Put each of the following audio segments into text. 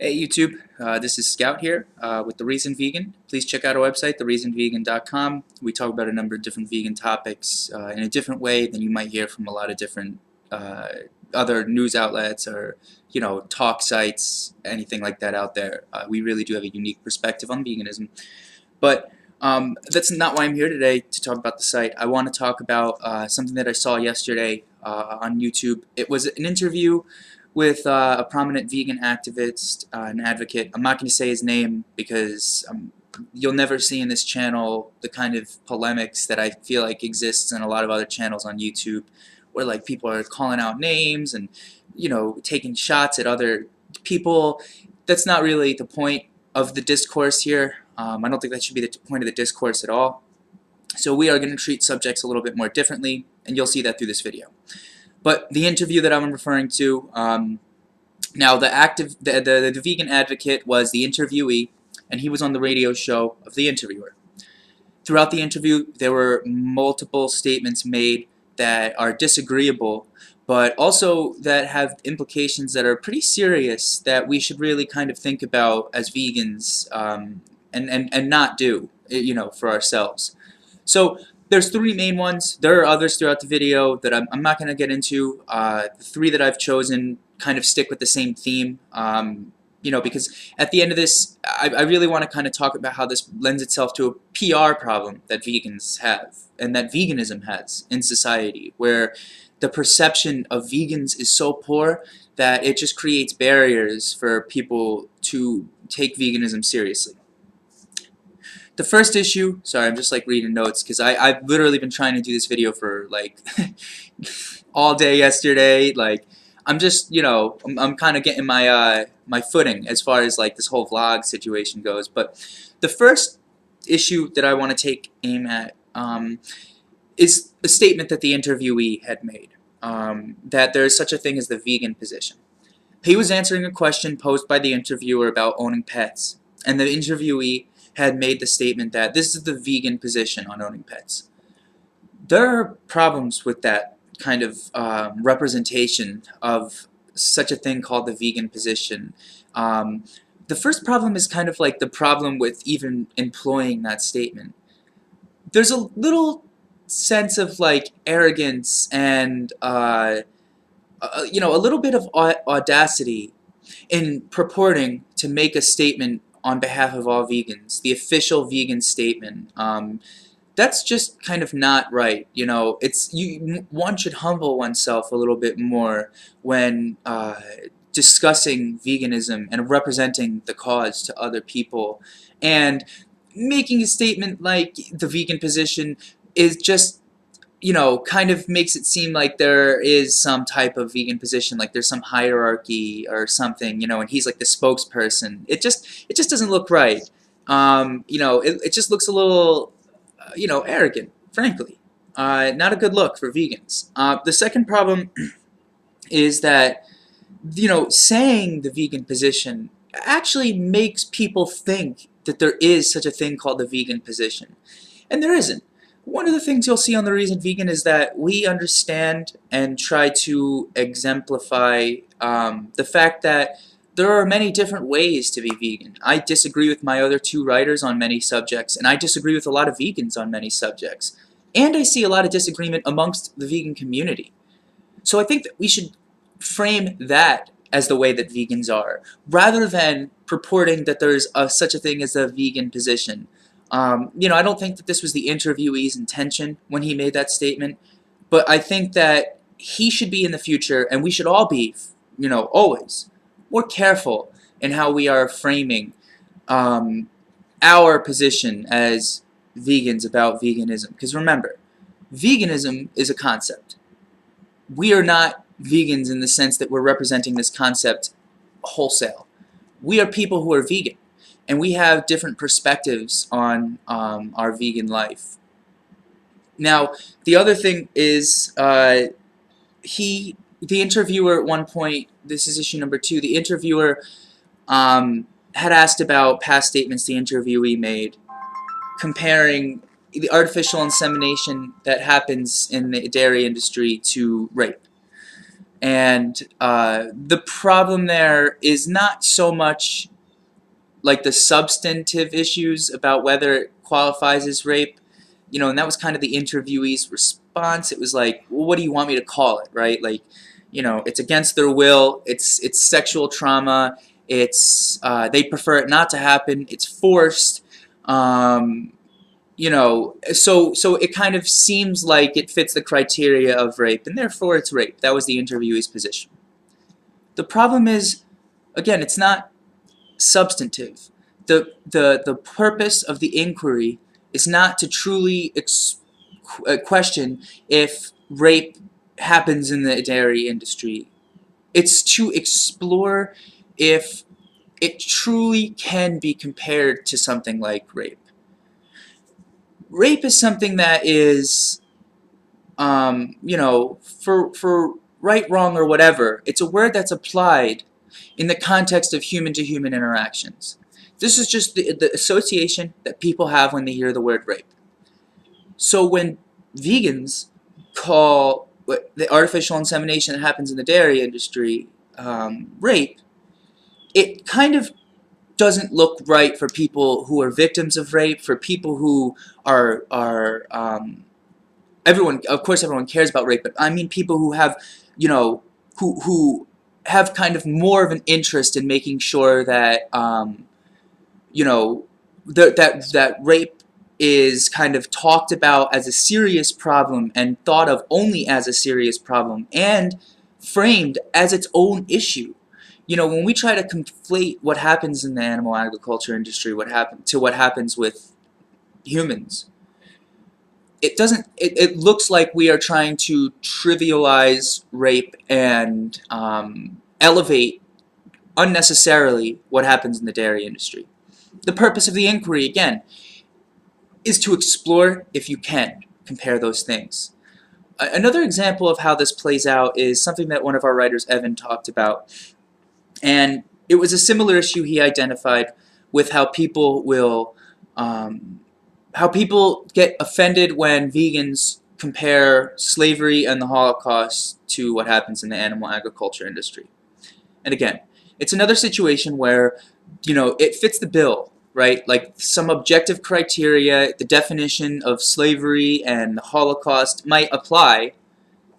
Hey YouTube, this is Scout here with The Reason Vegan. Please check out our website, thereasonvegan.com. We talk about a number of different vegan topics in a different way than you might hear from a lot of different uh, other news outlets or talk sites, anything like that out there. We really do have a unique perspective on veganism. But that's not why I'm here today to talk about the site. I want to talk about something that I saw yesterday on YouTube. It was an interview with a prominent vegan activist, an advocate. I'm not going to say his name because you'll never see in this channel the kind of polemics that I feel like exists in a lot of other channels on YouTube, where like people are calling out names and taking shots at other people. That's not really the point of the discourse here. I don't think that should be the point of the discourse at all. So we are going to treat subjects a little bit more differently, and you'll see that through this video. But the interview that I'm referring to, now the vegan advocate was the interviewee, and he was on the radio show of the interviewer. Throughout the interview, there were multiple statements made that are disagreeable, but also that have implications that are pretty serious that we should really kind of think about as vegans and not do, for ourselves. So there's three main ones. There are others throughout the video that I'm not going to get into. The three that I've chosen kind of stick with the same theme, because at the end of this, I really want to kind of talk about how this lends itself to a PR problem that vegans have and that veganism has in society, where the perception of vegans is so poor that it just creates barriers for people to take veganism seriously. The first issue, sorry, I'm just like reading notes because I've literally been trying to do this video for like all day yesterday. Like I'm just, I'm kind of getting my my footing as far as like this whole vlog situation goes. But the first issue that I want to take aim at is a statement that the interviewee had made, that there is such a thing as the vegan position. He was answering a question posed by the interviewer about owning pets, and the interviewee had made the statement that this is the vegan position on owning pets. There are problems with that kind of representation of such a thing called the vegan position. The first problem is kind of like the problem with even employing that statement. There's a little sense of like arrogance and a little bit of audacity in purporting to make a statement on behalf of all vegans, the official vegan statement. That's just kind of not right. One should humble oneself a little bit more when discussing veganism and representing the cause to other people. And making a statement like the vegan position is just, kind of makes it seem like there is some type of vegan position, like there's some hierarchy or something, and he's like the spokesperson. It just doesn't look right. It just looks a little, arrogant, frankly. Not a good look for vegans. The second problem is that, saying the vegan position actually makes people think that there is such a thing called the vegan position. And there isn't. One of the things you'll see on The Reason Vegan is that we understand and try to exemplify the fact that there are many different ways to be vegan. I disagree with my other two writers on many subjects, and I disagree with a lot of vegans on many subjects. And I see a lot of disagreement amongst the vegan community. So I think that we should frame that as the way that vegans are, rather than purporting that there's such a thing as a vegan position. I don't think that this was the interviewee's intention when he made that statement, but I think that he should be in the future, and we should all be, always more careful in how we are framing our position as vegans about veganism. Because remember, veganism is a concept. We are not vegans in the sense that we're representing this concept wholesale. We are people who are vegan, and we have different perspectives on our vegan life. Now, the other thing is, the interviewer at one point, this is issue number 2, the interviewer had asked about past statements the interviewee made, comparing the artificial insemination that happens in the dairy industry to rape. And the problem there is not so much like the substantive issues about whether it qualifies as rape, and that was kind of the interviewee's response. It was like, well, what do you want me to call it, right? Like, it's against their will, it's sexual trauma, it's they prefer it not to happen, it's forced, so it kind of seems like it fits the criteria of rape, and therefore it's rape. That was the interviewee's position. The problem is, again, it's not substantive. The purpose of the inquiry is not to truly question if rape happens in the dairy industry. It's to explore if it truly can be compared to something like rape. Rape is something that is, for right, wrong, or whatever, it's a word that's applied in the context of human-to-human interactions. This is just the association that people have when they hear the word rape. So when vegans call the artificial insemination that happens in the dairy industry rape, it kind of doesn't look right for people who are victims of rape, for people who are everyone, of course everyone cares about rape, but I mean people who have, who have kind of more of an interest in making sure that, that rape is kind of talked about as a serious problem and thought of only as a serious problem and framed as its own issue. When we try to conflate what happens in the animal agriculture industry, what happens with humans, it looks like we are trying to trivialize rape and elevate unnecessarily what happens in the dairy industry. The purpose of the inquiry, again, is to explore if you can compare those things. Another example of how this plays out is something that one of our writers, Evan, talked about. And it was a similar issue he identified with how people get offended when vegans compare slavery and the Holocaust to what happens in the animal agriculture industry. And again, it's another situation where, it fits the bill, right? Like some objective criteria, the definition of slavery and the Holocaust might apply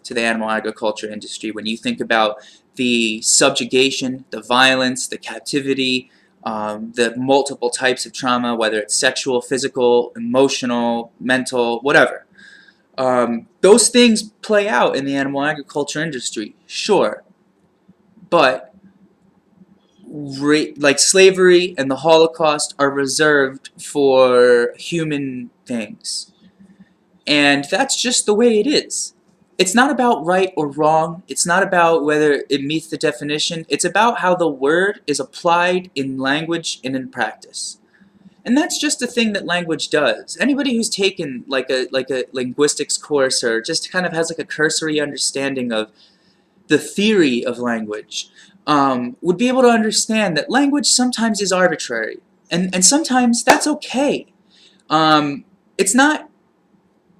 to the animal agriculture industry when you think about the subjugation, the violence, the captivity, the multiple types of trauma, whether it's sexual, physical, emotional, mental, whatever. Those things play out in the animal agriculture industry, sure, but like slavery and the Holocaust are reserved for human things. And that's just the way it is. It's not about right or wrong. It's not about whether it meets the definition. It's about how the word is applied in language and in practice. And that's just a thing that language does. Anybody who's taken like a linguistics course or just kind of has like a cursory understanding of the theory of language would be able to understand that language sometimes is arbitrary. And sometimes that's okay. It's not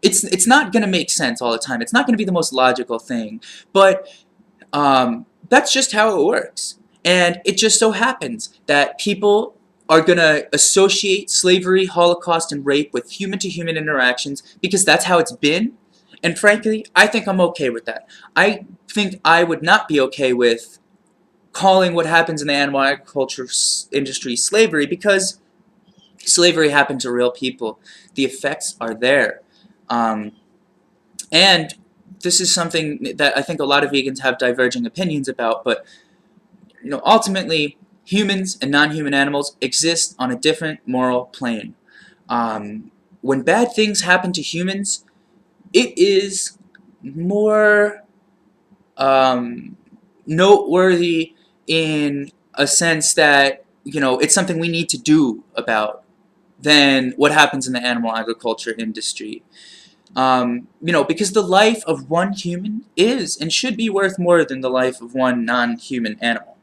going to make sense all the time. It's not going to be the most logical thing. But that's just how it works. And it just so happens that people are going to associate slavery, Holocaust, and rape with human-to-human interactions because that's how it's been. And frankly, I think I'm okay with that. I think I would not be okay with calling what happens in the animal agriculture industry slavery because slavery happened to real people. The effects are there. And this is something that I think a lot of vegans have diverging opinions about, but ultimately, humans and non-human animals exist on a different moral plane. When bad things happen to humans, it is more noteworthy in a sense that it's something we need to do about than what happens in the animal agriculture industry. Because the life of one human is and should be worth more than the life of one non-human animal.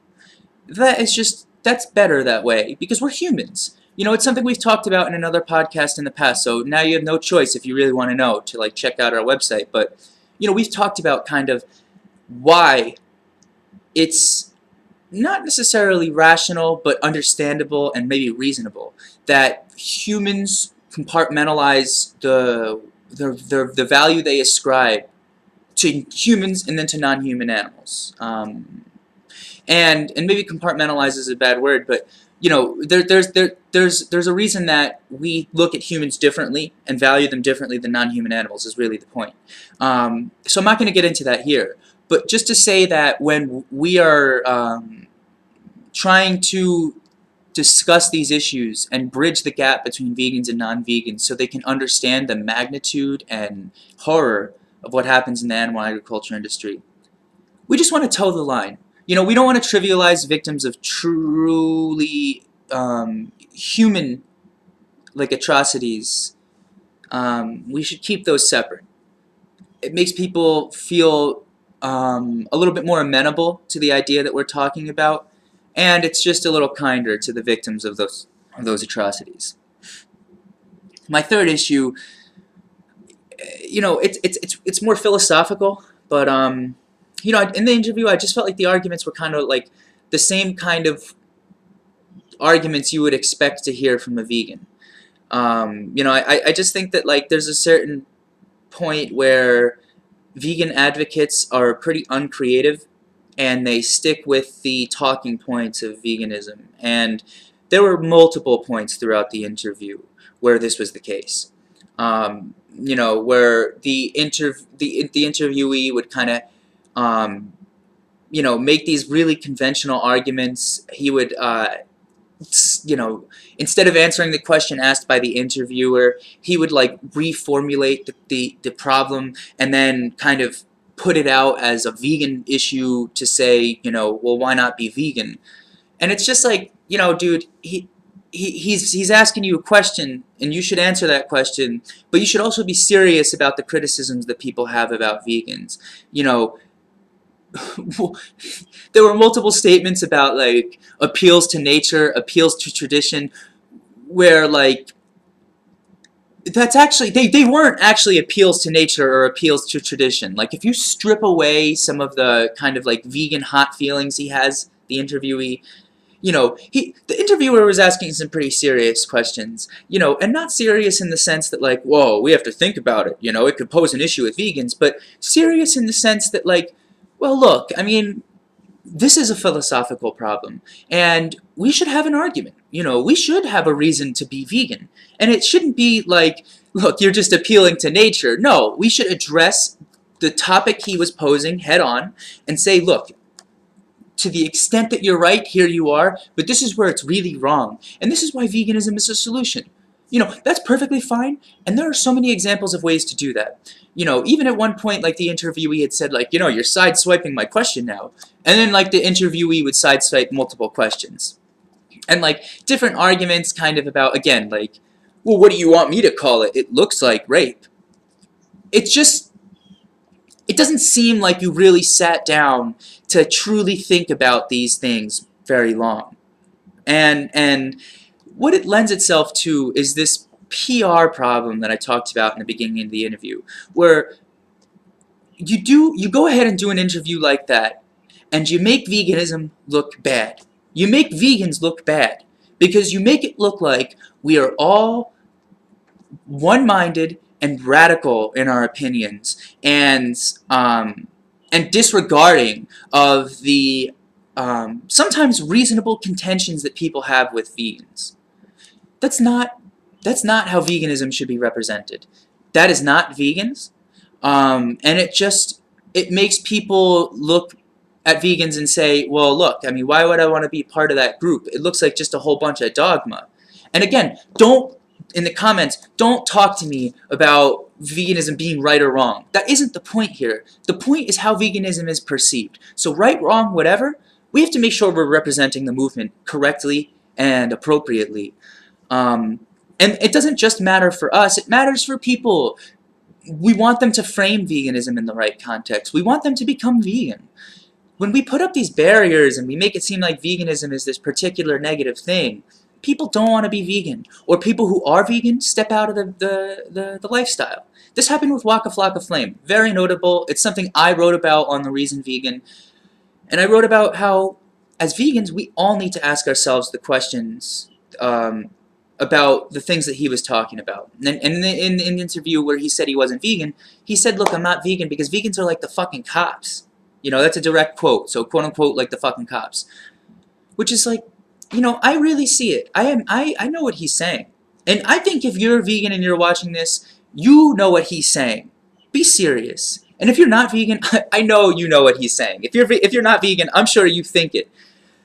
That's better that way, because we're humans. It's something we've talked about in another podcast in the past, so now you have no choice if you really want to know to check out our website. But, we've talked about kind of why it's not necessarily rational, but understandable and maybe reasonable that humans compartmentalize the value they ascribe to humans and then to non-human animals. And maybe compartmentalize is a bad word, but you know, there's a reason that we look at humans differently and value them differently than non-human animals is really the point. So I'm not going to get into that here, but just to say that when we are trying to discuss these issues and bridge the gap between vegans and non-vegans so they can understand the magnitude and horror of what happens in the animal agriculture industry, we just want to toe the line. You know, we don't want to trivialize victims of truly human atrocities. We should keep those separate. It makes people feel a little bit more amenable to the idea that we're talking about, and it's just a little kinder to the victims of those atrocities. My third issue, you know, it's more philosophical, but you know, in the interview, I just felt like the arguments were kind of like the same kind of arguments you would expect to hear from a vegan. You know, I just think that like there's a certain point where vegan advocates are pretty uncreative and they stick with the talking points of veganism. And there were multiple points throughout the interview where this was the case. You know, where the interviewee would kind of you know, make these really conventional arguments. He would, you know, instead of answering the question asked by the interviewer, he would like reformulate the problem and then kind of put it out as a vegan issue to say, you know, well, why not be vegan? And it's just like, you know, dude, he's asking you a question and you should answer that question, but you should also be serious about the criticisms that people have about vegans. You know, there were multiple statements about like appeals to nature, appeals to tradition, where like that's actually they weren't actually appeals to nature or appeals to tradition. Like if you strip away some of the kind of like vegan hot feelings he has, the interviewee, you know, the interviewer was asking some pretty serious questions, you know, and not serious in the sense that like, whoa, we have to think about it, you know, it could pose an issue with vegans, but serious in the sense that like, well, look, I mean, this is a philosophical problem, and we should have an argument. You know, we should have a reason to be vegan. And it shouldn't be like, look, you're just appealing to nature. No, we should address the topic he was posing head on and say, look, to the extent that you're right, here you are, but this is where it's really wrong. And this is why veganism is a solution. You know, that's perfectly fine, and there are so many examples of ways to do that. You know, even at one point, like, the interviewee had said, like, you know, you're sideswiping my question now. And then, like, the interviewee would sideswipe multiple questions. And, like, different arguments kind of about, again, like, well, what do you want me to call it? It looks like rape. It's just, it doesn't seem like you really sat down to truly think about these things very long. And what it lends itself to is this PR problem that I talked about in the beginning of the interview, where you go ahead and do an interview like that, and you make veganism look bad. You make vegans look bad, because you make it look like we are all one-minded and radical in our opinions, and disregarding of the sometimes reasonable contentions that people have with vegans. That's not how veganism should be represented. That is not vegans, and it makes people look at vegans and say, well, look, I mean, why would I want to be part of that group? It looks like just a whole bunch of dogma. And again, in the comments, don't talk to me about veganism being right or wrong. That isn't the point here. The point is how veganism is perceived. So right, wrong, whatever, we have to make sure we're representing the movement correctly and appropriately. And it doesn't just matter for us, it matters for people. We want them to frame veganism in the right context. We want them to become vegan. When we put up these barriers and we make it seem like veganism is this particular negative thing, people don't want to be vegan. Or people who are vegan step out of the lifestyle. This happened with Waka Flocka Flame. Very notable. It's something I wrote about on The Reason Vegan. And I wrote about how, as vegans, we all need to ask ourselves the questions about the things that he was talking about. And in the interview where he said he wasn't vegan, he said, look, I'm not vegan because vegans are like the fucking cops. You know, that's a direct quote. So, quote unquote, like the fucking cops. Which is like, you know, I really see it. I know what he's saying. And I think if you're vegan and you're watching this, you know what he's saying. Be serious. And if you're not vegan, I know you know what he's saying. If you're not vegan, I'm sure you think it.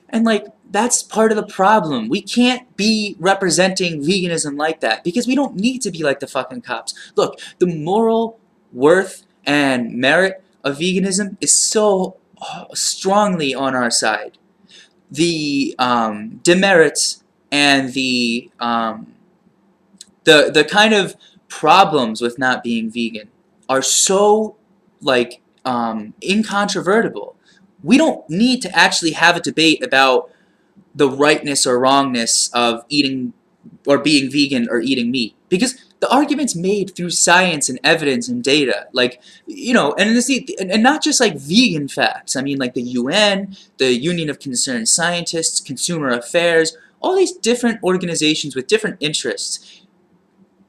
And like, that's part of the problem. We can't be representing veganism like that because we don't need to be like the fucking cops. Look, the moral worth and merit of veganism is so strongly on our side. The demerits and the kind of problems with not being vegan are so like incontrovertible. We don't need to actually have a debate about the rightness or wrongness of eating or being vegan or eating meat, because the argument's made through science and evidence and data, like, you know, and not just like vegan facts. I mean, like the UN, the Union of Concerned Scientists, Consumer Affairs, all these different organizations with different interests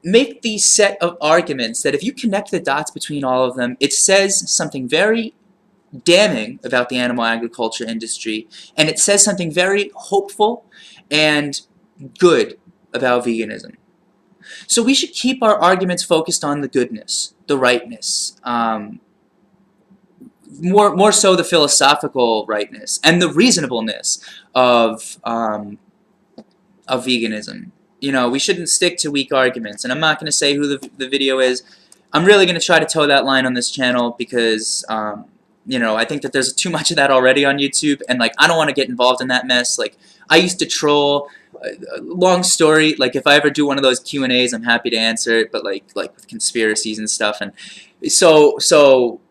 make these set of arguments that if you connect the dots between all of them, it says something very damning about the animal agriculture industry, and it says something very hopeful and good about veganism. So we should keep our arguments focused on the goodness, the rightness, more so the philosophical rightness and the reasonableness of veganism. You know, we shouldn't stick to weak arguments, and I'm not going to say who the video is. I'm really going to try to toe that line on this channel because you know, I think that there's too much of that already on YouTube, and like, I don't want to get involved in that mess. Like, I used to troll. Long story. Like, if I ever do one of those Q&As, I'm happy to answer it. But like with conspiracies and stuff, and so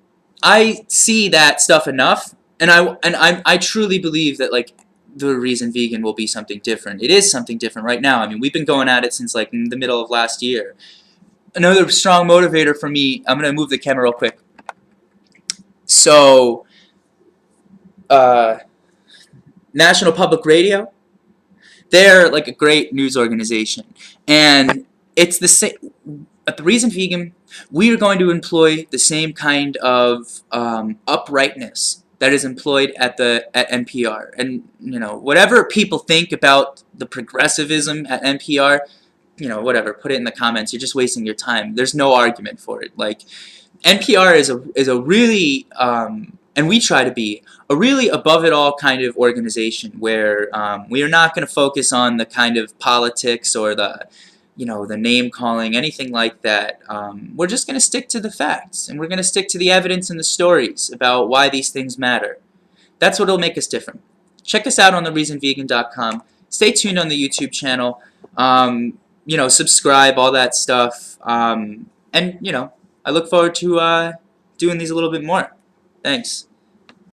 I see that stuff enough, and I truly believe that like the reason vegan will be something different. It is something different right now. I mean, we've been going at it since like the middle of last year. Another strong motivator for me. I'm gonna move the camera real quick. So, National Public Radio, they're like a great news organization, and it's the same. At the Reason Vegan, we are going to employ the same kind of uprightness that is employed at NPR. And you know, whatever people think about the progressivism at NPR, you know, whatever, put it in the comments. You're just wasting your time. There's no argument for it. Like, NPR is a really, and we try to be, a really above it all kind of organization where we are not going to focus on the kind of politics or the, you know, the name calling, anything like that. We're just going to stick to the facts, and we're going to stick to the evidence and the stories about why these things matter. That's what will make us different. Check us out on thereasonvegan.com. Stay tuned on the YouTube channel. You know, subscribe, all that stuff. And, you know, I look forward to doing these a little bit more. Thanks.